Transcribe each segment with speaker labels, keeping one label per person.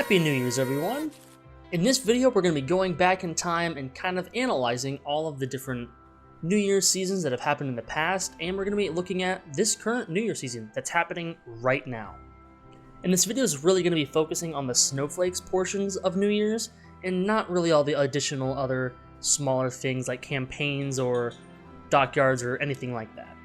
Speaker 1: Happy New Year's, everyone! In this video, we're going to be going back in time and kind of analyzing all of the different New Year's seasons that have happened in the past, and we're going to be looking at this current New Year season that's happening right now. And this video is really going to be focusing on the snowflakes portions of New Year's, and not really all the additional other smaller things like campaigns or dockyards or anything like that.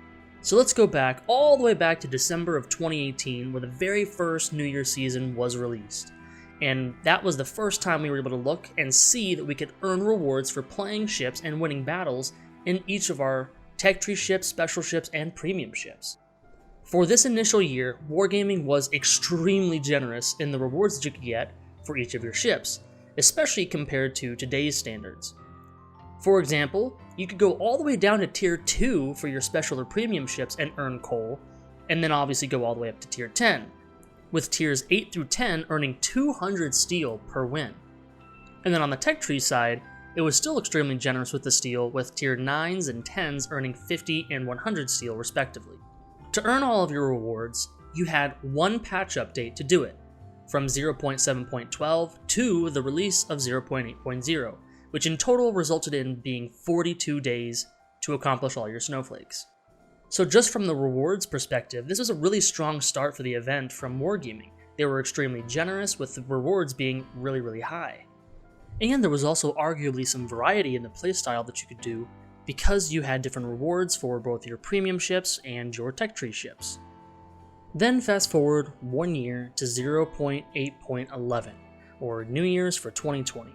Speaker 1: So let's go back all the way back to December of 2018, where the very first New Year's season was released. And that was the first time we were able to look and see that we could earn rewards for playing ships and winning battles in each of our tech tree ships, special ships, and premium ships. For this initial year, Wargaming was extremely generous in the rewards that you could get for each of your ships, especially compared to today's standards. For example, you could go all the way down to tier 2 for your special or premium ships and earn coal, and then obviously go all the way up to tier 10. With tiers 8 through 10 earning 200 steel per win. And then on the tech tree side, it was still extremely generous with the steel, with tier 9s and 10s earning 50 and 100 steel respectively. To earn all of your rewards, you had one patch update to do it, from 0.7.12 to the release of 0.8.0, which in total resulted in being 42 days to accomplish all your snowflakes. So just from the rewards perspective, this was a really strong start for the event from Wargaming. They were extremely generous, with the rewards being really high. And there was also arguably some variety in the playstyle that you could do, because you had different rewards for both your premium ships and your tech tree ships. Then fast forward 1 year to 0.8.11, or New Year's for 2020.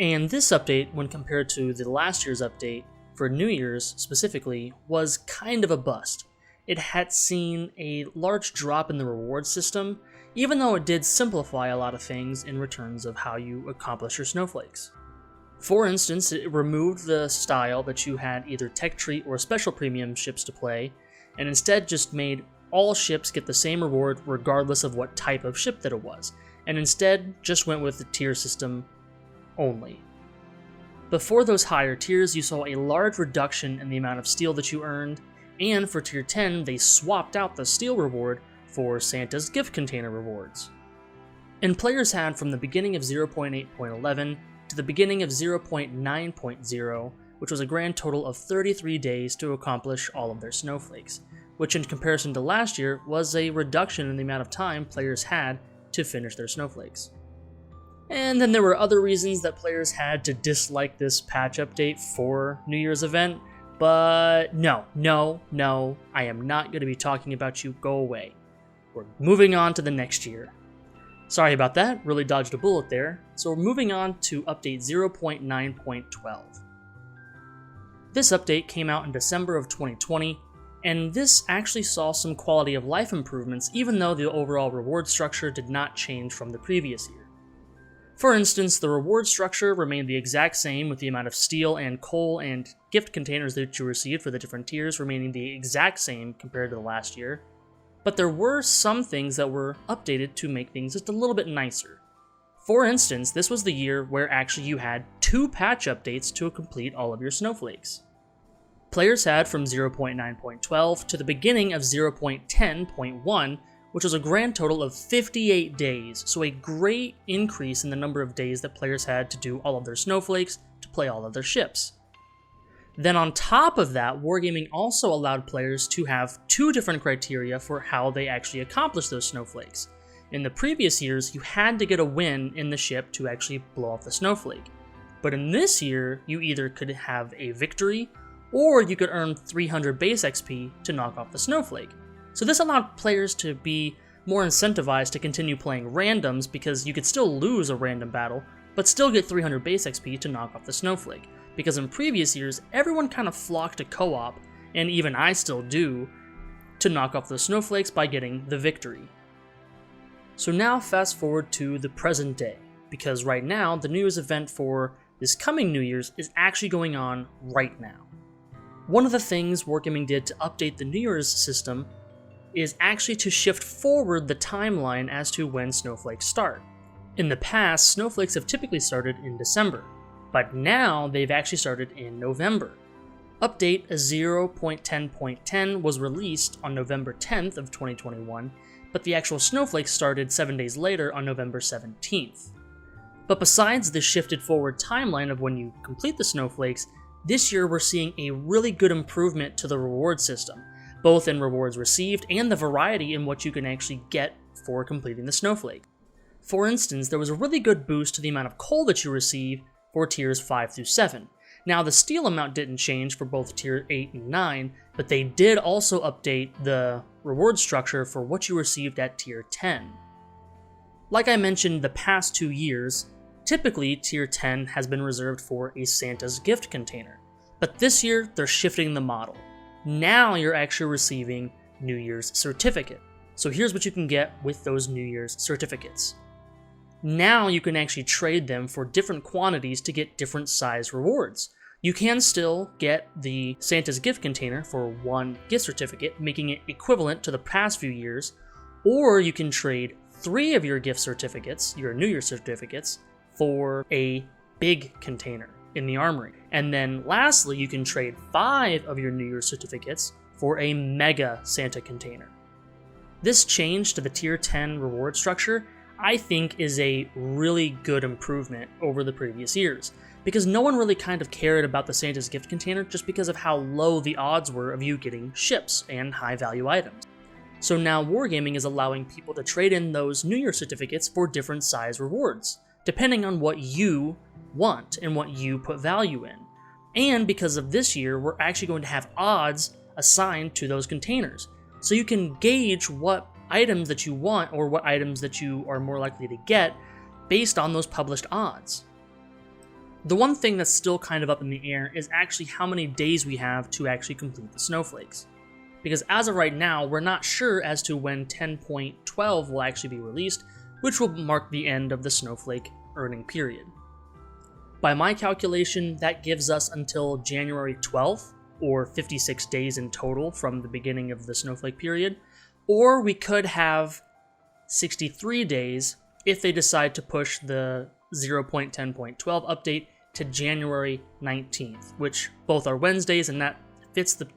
Speaker 1: And this update, when compared to the last year's update, for New Year's specifically, was kind of a bust. It had seen a large drop in the reward system, even though it did simplify a lot of things in returns of how you accomplish your snowflakes. For instance, it removed the style that you had either tech tree or special premium ships to play, and instead just made all ships get the same reward regardless of what type of ship that it was, and instead just went with the tier system only. Before those higher tiers, you saw a large reduction in the amount of steel that you earned, and for tier 10, they swapped out the steel reward for Santa's gift container rewards. And players had from the beginning of 0.8.11 to the beginning of 0.9.0, which was a grand total of 33 days to accomplish all of their snowflakes, which in comparison to last year was a reduction in the amount of time players had to finish their snowflakes. And then there were other reasons that players had to dislike this patch update for New Year's event, but no, I am not going to be talking about you, go away. We're moving on to the next year. Sorry about that, really dodged a bullet there. So we're moving on to update 0.9.12. This update came out in December of 2020, and this actually saw some quality of life improvements, even though the overall reward structure did not change from the previous year. For instance, the reward structure remained the exact same, with the amount of steel and coal and gift containers that you received for the different tiers remaining the exact same compared to the last year, but there were some things that were updated to make things just a little bit nicer. For instance, this was the year where actually you had 2 patch updates to complete all of your snowflakes. Players had from 0.9.12 to the beginning of 0.10.1, which was a grand total of 58 days, so a great increase in the number of days that players had to do all of their snowflakes to play all of their ships. Then on top of that, Wargaming also allowed players to have 2 different criteria for how they actually accomplish those snowflakes. In the previous years, you had to get a win in the ship to actually blow off the snowflake. But in this year, you either could have a victory, or you could earn 300 base XP to knock off the snowflake. So this allowed players to be more incentivized to continue playing randoms, because you could still lose a random battle, but still get 300 base XP to knock off the snowflake. Because in previous years, everyone kind of flocked to co-op, and even I still do, to knock off the snowflakes by getting the victory. So now fast forward to the present day, because right now the New Year's event for this coming New Year's is actually going on right now. One of the things Wargaming did to update the New Year's system is actually to shift forward the timeline as to when snowflakes start. In the past, snowflakes have typically started in December, but now they've actually started in November. Update 0.10.10 was released on November 10th of 2021, but the actual snowflakes started 7 days later on November 17th. But besides the shifted forward timeline of when you complete the snowflakes, this year we're seeing a really good improvement to the reward system, both in rewards received and the variety in what you can actually get for completing the snowflake. For instance, there was a really good boost to the amount of coal that you receive for tiers 5 through 7. Now, the steel amount didn't change for both tier 8 and 9, but they did also update the reward structure for what you received at tier 10. Like I mentioned the past 2 years, typically tier 10 has been reserved for a Santa's gift container, but this year they're shifting the model. Now you're actually receiving New Year's certificate. So here's what you can get with those New Year's certificates. Now you can actually trade them for different quantities to get different size rewards. You can still get the Santa's gift container for 1 gift certificate, making it equivalent to the past few years, or you can trade 3 of your gift certificates, your New Year's certificates, for a big container in the armory. And then lastly, you can trade 5 of your New Year's certificates for a mega Santa container. This change to the tier 10 reward structure I think is a really good improvement over the previous years, because no one really kind of cared about the Santa's gift container just because of how low the odds were of you getting ships and high value items. So now Wargaming is allowing people to trade in those New Year certificates for different size rewards, depending on what you want and what you put value in. And because of this year, we're actually going to have odds assigned to those containers, so you can gauge what items that you want or what items that you are more likely to get based on those published odds. The one thing that's still kind of up in the air is actually how many days we have to actually complete the snowflakes. Because as of right now, we're not sure as to when 10.12 will actually be released, which will mark the end of the snowflake earning period. By my calculation, that gives us until January 12th, or 56 days in total from the beginning of the snowflake period, or we could have 63 days if they decide to push the 0.10.12 update to January 19th, which both are Wednesdays, and that fits the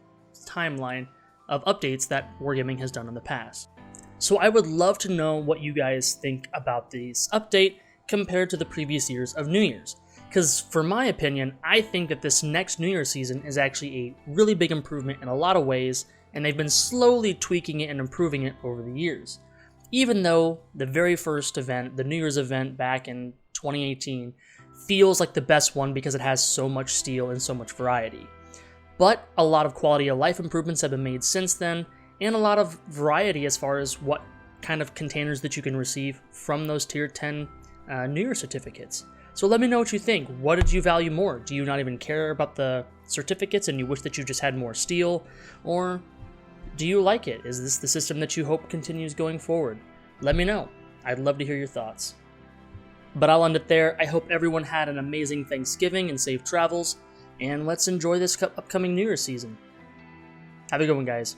Speaker 1: timeline of updates that Wargaming has done in the past. So I would love to know what you guys think about this update compared to the previous years of New Year's. Because for my opinion, I think that this next New Year's season is actually a really big improvement in a lot of ways, and they've been slowly tweaking it and improving it over the years. Even though the very first event, the New Year's event back in 2018, feels like the best one because it has so much steel and so much variety. But a lot of quality of life improvements have been made since then, and a lot of variety as far as what kind of containers that you can receive from those tier 10 New Year certificates. So let me know what you think. What did you value more? Do you not even care about the certificates and you wish that you just had more steel? Or do you like it? Is this the system that you hope continues going forward? Let me know. I'd love to hear your thoughts. But I'll end it there. I hope everyone had an amazing Thanksgiving and safe travels, and let's enjoy this upcoming New Year's season. Have a good one, guys.